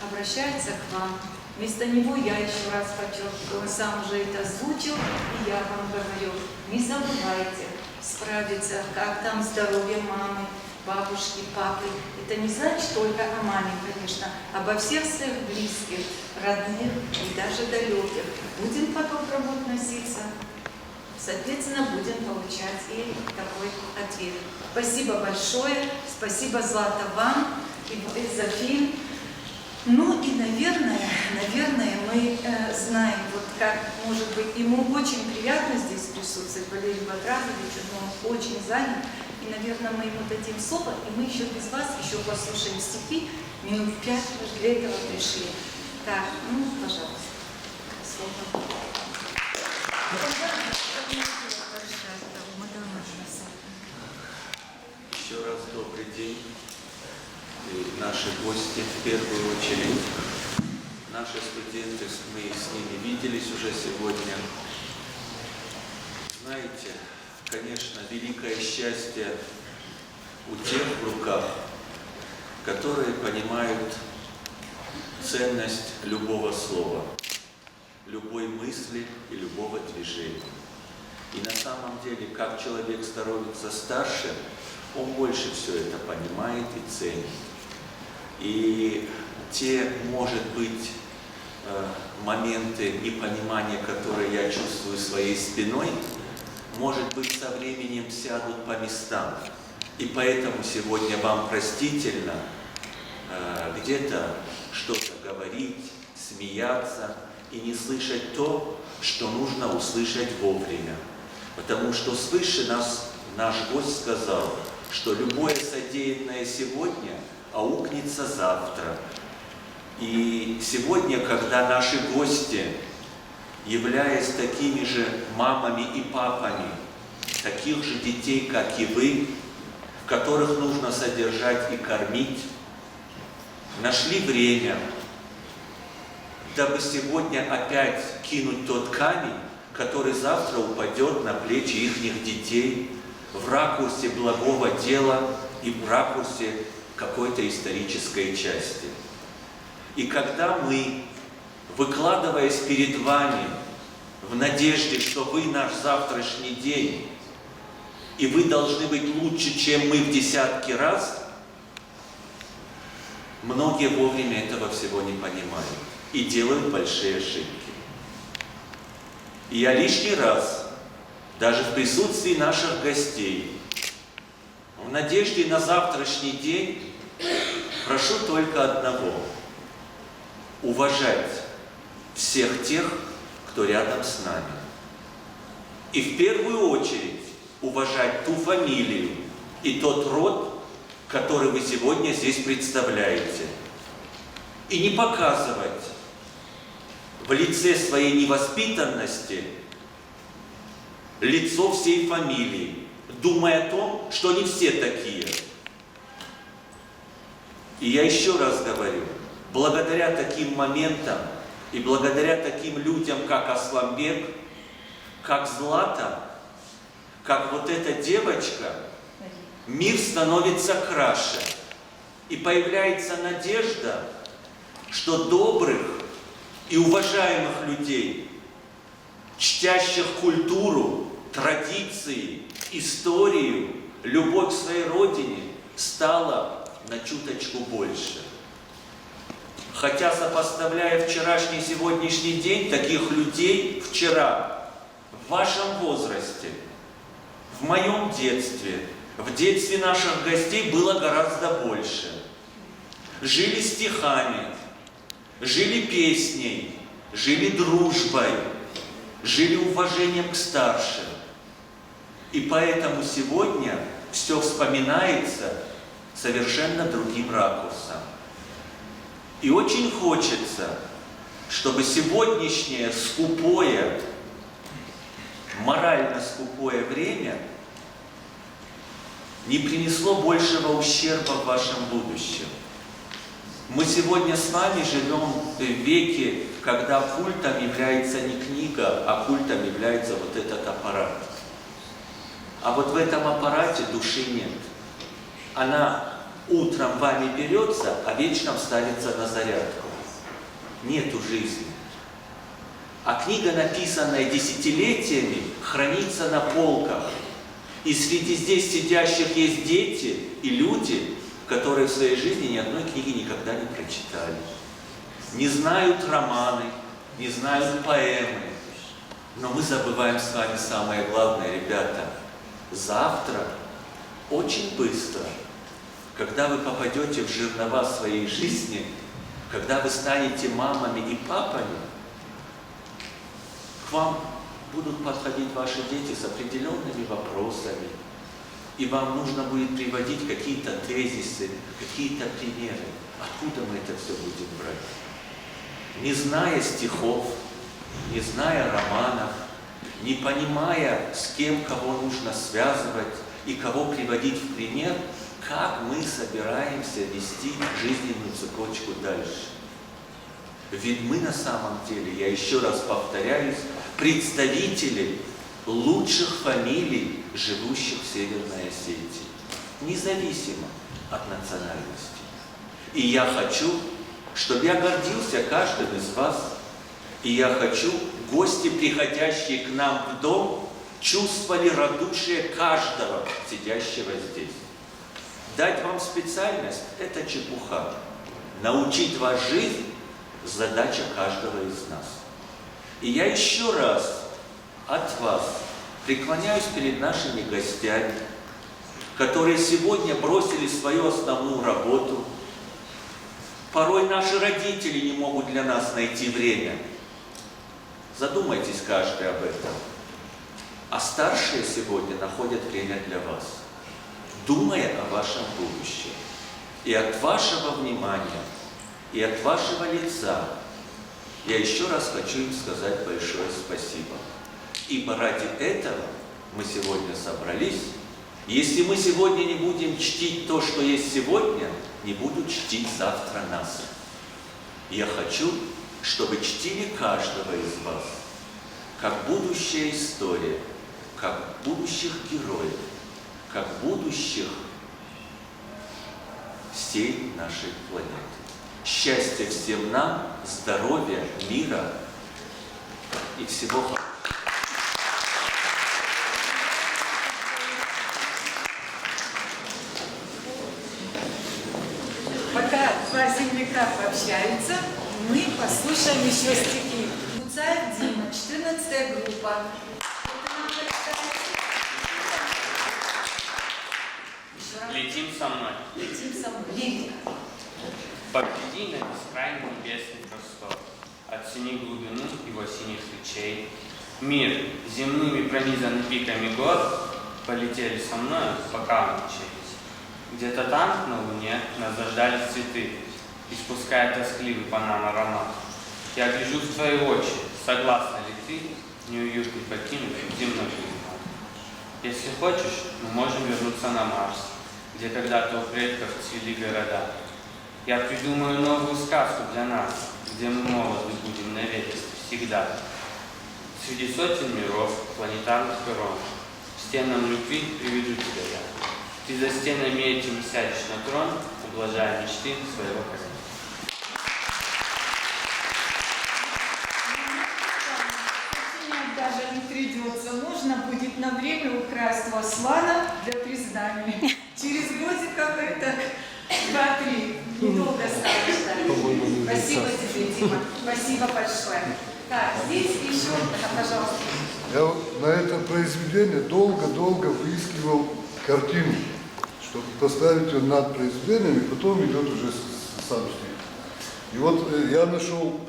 обращается к вам. Вместо него я еще раз подчеркиваю, он сам уже это озвучил, и я вам говорю, не забывайте справиться, как там здоровье мамы, бабушки, папы. Это не значит только о маме, конечно, обо всех своих близких, родных и даже далеких. Будем по-доброму относиться, соответственно, будем получать и такой ответ. Спасибо большое, спасибо, Злата, вам и за фильм. Ну и, наверное, мы знаем, вот как, может быть, ему очень приятно здесь присутствовать, Валерию Батразовичу, но он очень занят. И, наверное, мы ему дадим слово, и мы еще без вас еще послушаем стихи, минут 5, мы же для этого пришли. Так, ну, пожалуйста, слово. Еще раз добрый день. И наши гости в первую очередь, наши студенты, мы с ними виделись уже сегодня. Знаете, конечно, великое счастье у тех в руках, которые понимают ценность любого слова, любой мысли и любого движения. И на самом деле, как человек становится старше, он больше все это понимает и ценит. И те, может быть, моменты непонимания, которые я чувствую своей спиной, может быть, со временем сядут по местам. И поэтому сегодня вам простительно где-то что-то говорить, смеяться и не слышать то, что нужно услышать вовремя. Потому что свыше наш гость сказал, что любое содеянное сегодня аукнется завтра. И сегодня, когда наши гости, являясь такими же мамами и папами, таких же детей, как и вы, которых нужно содержать и кормить, нашли время, дабы сегодня опять кинуть тот камень, который завтра упадет на плечи их детей в ракурсе благого дела и в ракурсе какой-то исторической части. И когда мы, выкладываясь перед вами в надежде, что вы наш завтрашний день, и вы должны быть лучше, чем мы в десятки раз, многие вовремя этого всего не понимают и делают большие ошибки. И я лишний раз, даже в присутствии наших гостей, в надежде на завтрашний день, прошу только одного – уважать всех тех, кто рядом с нами. И в первую очередь уважать ту фамилию и тот род, который вы сегодня здесь представляете. И не показывать в лице своей невоспитанности лицо всей фамилии, думая о том, что не все такие. И я еще раз говорю, благодаря таким моментам и благодаря таким людям, как Асланбек, как Злата, как вот эта девочка, мир становится краше. И появляется надежда, что добрых и уважаемых людей, чтящих культуру, традиции, историю, любовь к своей родине, стало на чуточку больше. Хотя, сопоставляя вчерашний и сегодняшний день, таких людей вчера, в вашем возрасте, в моем детстве, в детстве наших гостей было гораздо больше. Жили стихами, жили песней, жили дружбой, жили уважением к старшим. И поэтому сегодня все вспоминается совершенно другим ракурсом. И очень хочется, чтобы сегодняшнее скупое, морально скупое время не принесло большего ущерба в вашем будущем. Мы сегодня с вами живем в веке, когда культом является не книга, а культом является вот этот аппарат. А вот в этом аппарате души нет. Она утром вами берется, а вечером ставится на зарядку. Нету жизни. А книга, написанная десятилетиями, хранится на полках. И среди здесь сидящих есть дети и люди, которые в своей жизни ни одной книги никогда не прочитали. Не знают романы, не знают поэмы. Но мы забываем с вами самое главное, ребята. Завтра, очень быстро, когда вы попадете в жернова своей жизни, когда вы станете мамами и папами, к вам будут подходить ваши дети с определенными вопросами, и вам нужно будет приводить какие-то тезисы, какие-то примеры. Откуда мы это все будем брать? Не зная стихов, не зная романов, не понимая, с кем кого нужно связывать и кого приводить в пример, как мы собираемся вести жизненную цепочку дальше. Ведь мы на самом деле, я еще раз повторяюсь, представители лучших фамилий, живущих в Северной Осетии, независимо от национальности. И я хочу, чтобы я гордился каждым из вас, и я хочу, гости, приходящие к нам в дом, чувствовали радушие каждого, сидящего здесь. Дать вам специальность – это чепуха. Научить вас жизнь – задача каждого из нас. И я еще раз от вас преклоняюсь перед нашими гостями, которые сегодня бросили свою основную работу. Порой наши родители не могут для нас найти время. Задумайтесь каждый об этом. А старшие сегодня находят время для вас, думая о вашем будущем. И от вашего внимания, и от вашего лица я еще раз хочу им сказать большое спасибо. Ибо ради этого мы сегодня собрались. Если мы сегодня не будем чтить то, что есть сегодня, не будут чтить завтра нас. Я хочу, чтобы чтили каждого из вас, как будущая история, как будущих героев, как будущих всей нашей планеты. Счастья всем нам, здоровья, мира и всего хорошего. Пока два земляка пообщаются, мы послушаем еще стихи. Гуцаев Дима, 14-я группа. Это нам прочитает. Еще раз. Летим со мной. Летим со мной. Лирика. Победи на бескрайний небесный простор, оцени глубину его синих лучей. Мир, земными пронизанный пиками гор, полетели со мною, пока мы учились. Где-то там, на луне, нас заждались цветы, испуская тоскливый по нам аромат. Я гляжу в твои очи, согласна ли ты неуютный покинуть земной переход? Если хочешь, мы можем вернуться на Марс, где когда-то у предков цвели города. Я придумаю новую сказку для нас, где мы молоды будем навеки всегда. Среди сотен миров, планетарных перрон, стенам любви приведу тебя я. Ты за стенами этими сядешь на трон, ублажая мечты своего коня. Даже не придется. Можно будет на время украсть у Аслана для признания. Через годиков это 2-3. Недолго осталось ждать. Спасибо тебе, Дима. Спасибо большое. Так, здесь еще, пожалуйста. Я вот на это произведение долго-долго выискивал картину, чтобы поставить ее над произведением, и потом идет уже сам стих. И вот я нашел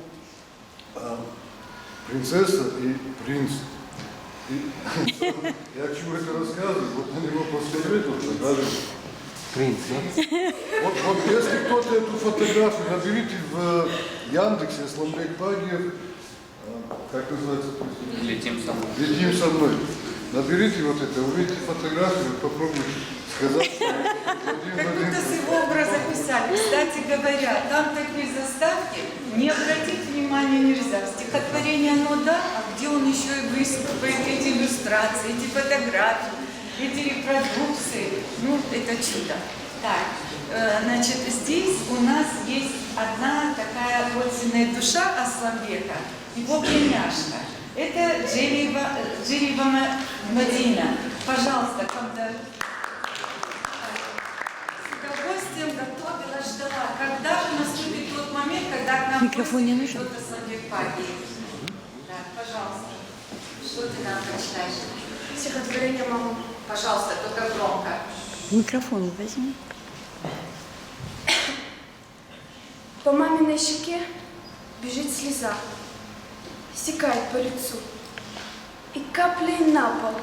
принцесса и принц. И, я к чему это рассказываю, вот на него посмотреть, вот даже принц, да? Вот если кто-то эту фотографию наберите в Яндексе, Асламбек Пагиев, как называется? Летим со мной. Летим со мной. Наберите вот это, увидите фотографию, попробуйте сказать, что Как будто с его образа писали. Кстати говоря, там такие заставки, не обратить внимания нельзя. Стихотворение оно да, а где он еще и выступает, эти иллюстрации, эти фотографии, эти репродукции. Ну, это чудо. Так, значит, здесь у нас есть одна такая родственная душа Асламбека, его племяшка. Это Джерева Мадина. Пожалуйста, когда... С удовольствием готовила, ждала. Когда же наступит тот момент, когда к нам придет Асламбек Пагиев? Да, пожалуйста. Что ты нам прочитаешь? Стихотворение «Мама». Пожалуйста, только громко. Микрофон возьми. По маминой щеке бежит слеза, стекает по лицу и каплей на пол.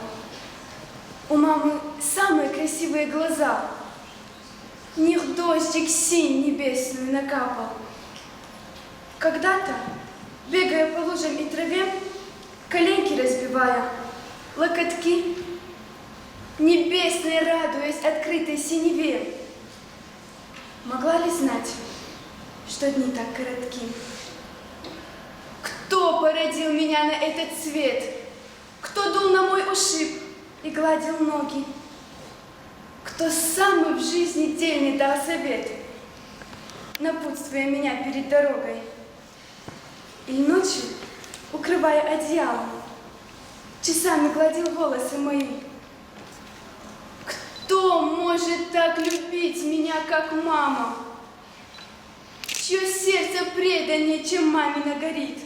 У мамы самые красивые глаза, в них дождик синь небесную накапал. Когда-то, бегая по лужам и траве, коленки разбивая, локотки, небесной радуясь открытой синеве, могла ли знать, что дни так коротки? Кто породил меня на этот свет? Кто дул на мой ушиб и гладил ноги? Кто самый в жизни дельный дал совет, напутствуя меня перед дорогой? Или ночью, укрывая одеялом, часами гладил волосы мои? Кто может так любить меня, как мама? Чье сердце преданнее, чем мамина горит?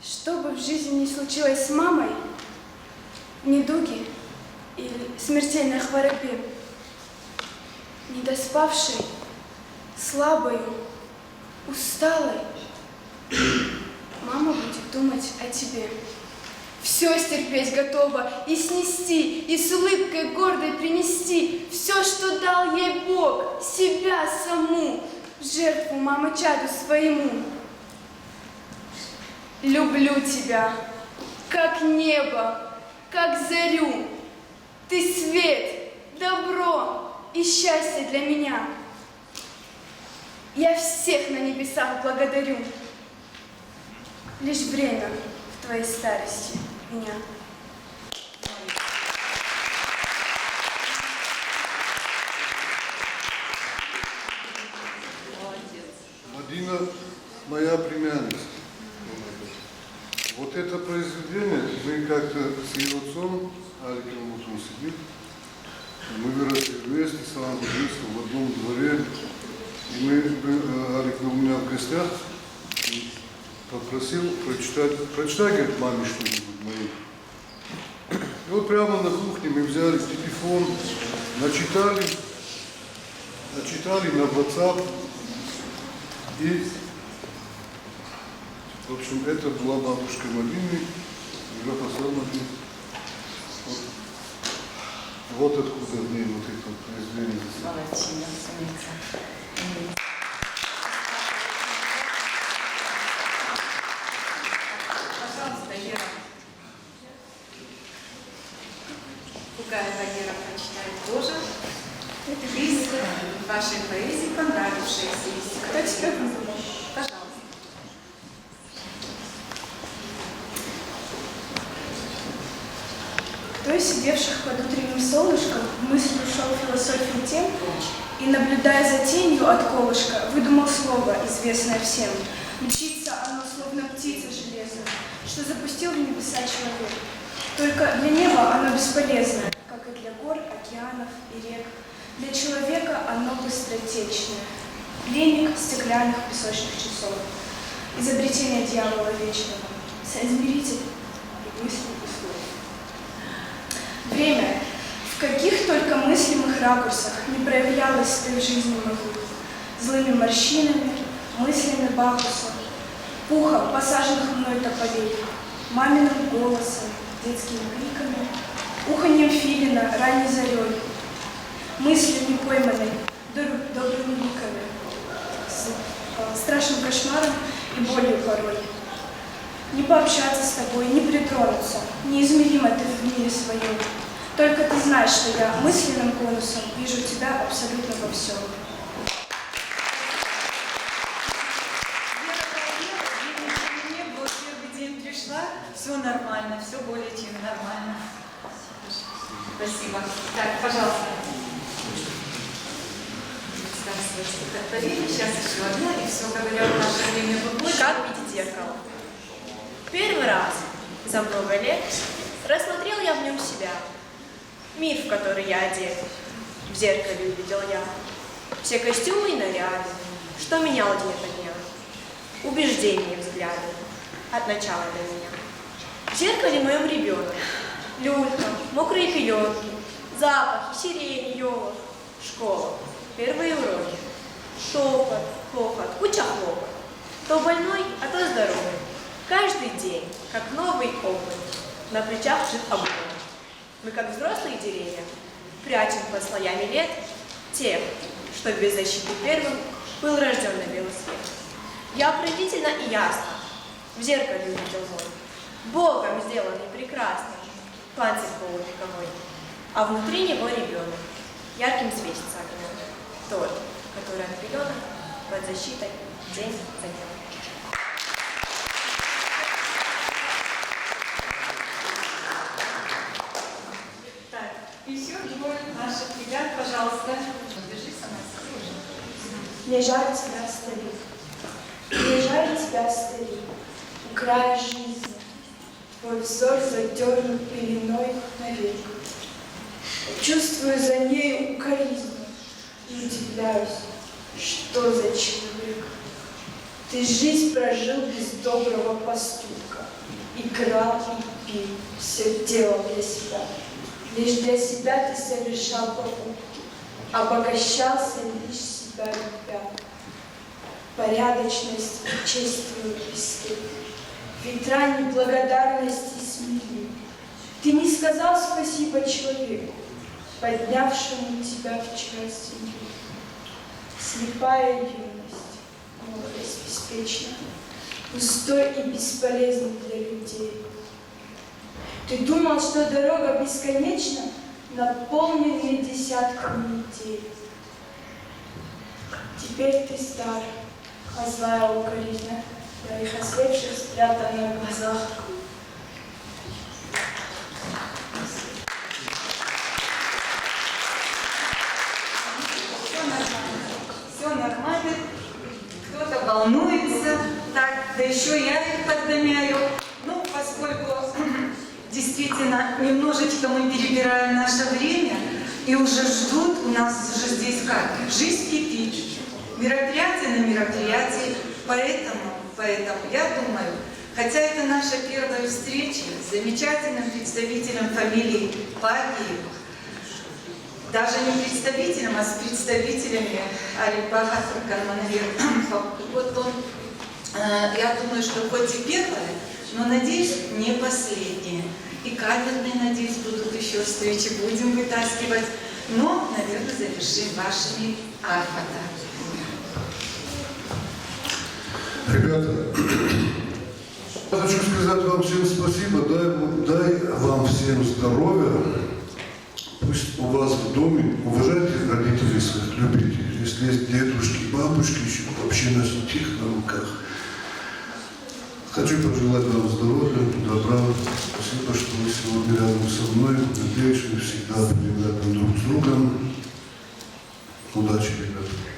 Что бы в жизни ни случилось с мамой, недуги или смертельной хворобе, недоспавшей, слабой, усталой, мама будет думать о тебе. Все стерпеть готова и снести, и с улыбкой гордой принести все, что дал ей Бог, себя саму, в жертву мамы чаду своему. Люблю тебя, как небо, как зарю. Ты свет, добро и счастье для меня. Я всех на небесах благодарю. Лишь время в твоей старости меня. Мадина моя племянница. Вот это произведение мы как-то с ее отцом, Аликом, вот он сидит, мы выросли вместе с самого детства в одном дворе. И Алик был у меня в гостях и попросил прочитай, говорит, маме что-нибудь моей. И вот прямо на кухне мы взяли телефон, начитали на WhatsApp. И, в общем, это была бабушка Мадины, вот откуда в ней вот это произведение. Пожалуйста, Вера. Другая Вера прочитает тоже. Из вашей поэзии понравившейся. Кто тебя выбрал? Пожалуйста. Кто из сидевших под утренним солнышком в мысль ушел философию тем и, наблюдая за тенью от колышка, выдумал слово, известное всем. Мчится оно, словно птица железная, что запустил в небеса человек. Только для неба оно бесполезное, как и для гор, океанов и рек. Для человека оно быстротечное, пленник стеклянных песочных часов, изобретение дьявола вечного, соизмеритель и мысли и слов. Время, в каких только мыслимых ракурсах не проявлялось ты в жизни моей, злыми морщинами, мыслями Бакуса, пухом посаженных мной тополей, маминым голосом, детскими криками, уханьем филина ранней зарей, мыслью непойманной, добрыми ликами, страшным кошмаром и болью порой. Не пообщаться с тобой, не притронуться, неизмеримо ты в мире своем. Только ты знаешь, что я мысленным конусом вижу тебя абсолютно во всем. Вера, вот первый день пришла, все нормально, все более чем нормально. Спасибо. Так, пожалуйста. Сейчас еще одна, и все говоря, в наше время выходит. Как видеть зеркало? Первый раз за много лет рассмотрел я в нем себя. Мир, в который я одет, в зеркале увидел я. Все костюмы и наряды, что менял день ото дня. Убеждения и взгляды от начала до меня. В зеркале моем ребенок, люлька, мокрые пеленки, запахи, сирени, елок, школа, первые уроки, шепот, хохот, куча хлопот. То больной, а то здоровый. Каждый день, как новый опыт, на плечах лежит обои. Мы, как взрослые деревья, прячем под слоями лет тех, что без защиты первым был рожден на белый свет. Я определительно и ясно в зеркале увидел мой, Богом сделанный прекрасный, панцирь полувековой, а внутри него ребенок, ярким светится огнем, тот, который от пеленок под защитой день за днем. Еще двое наших ребят, пожалуйста. Держись, она осторожно. Лежа у тебя, старик, лежа у тебя, старик, у края жизни, твой взор задернут пеленой навек. Чувствую за ней укоризну и удивляюсь, что за человек. Ты жизнь прожил без доброго поступка, играл и пил, все делал для себя. Лишь для себя ты совершал покупки, обогащался лишь себя любя. Порядочность и честь твою близки, ветра неблагодарности смели. Ты не сказал спасибо человеку, поднявшему тебя вчера с земли. Слепая юность, молодость беспечна, пустой и бесполезный для людей. Ты думал, что дорога бесконечна, наполненная десятками идей. Теперь ты стар, а злая укоризна твоих ослепших спрятана в глазах. Все нормально, кто-то волнуется, так, да еще я их подгоняю. Ну, поскольку действительно немножечко мы перебираем наше время, и уже ждут, у нас уже здесь как? Жизнь кипит, мероприятие на мероприятии, поэтому я думаю, хотя это наша первая встреча с замечательным представителем фамилии Пагиевых, даже не представителем, а с представителями Алибаха Кармановера. Вот он, я думаю, что хоть и первое, но, надеюсь, не последнее. И камерные, надеюсь, будут еще встречи, будем вытаскивать. Но, наверное, завершим вашими арфата. Ребята, я хочу сказать вам всем спасибо, дай вам всем здоровья. Пусть у вас в доме уважайте родителей своих, любите. Если есть дедушки, бабушки, еще вообще носите их на руках. Хочу пожелать вам здоровья, добра. Спасибо, что вы сегодня рядом со мной. Надеюсь, мы всегда будем рядом друг с другом. Удачи, ребята.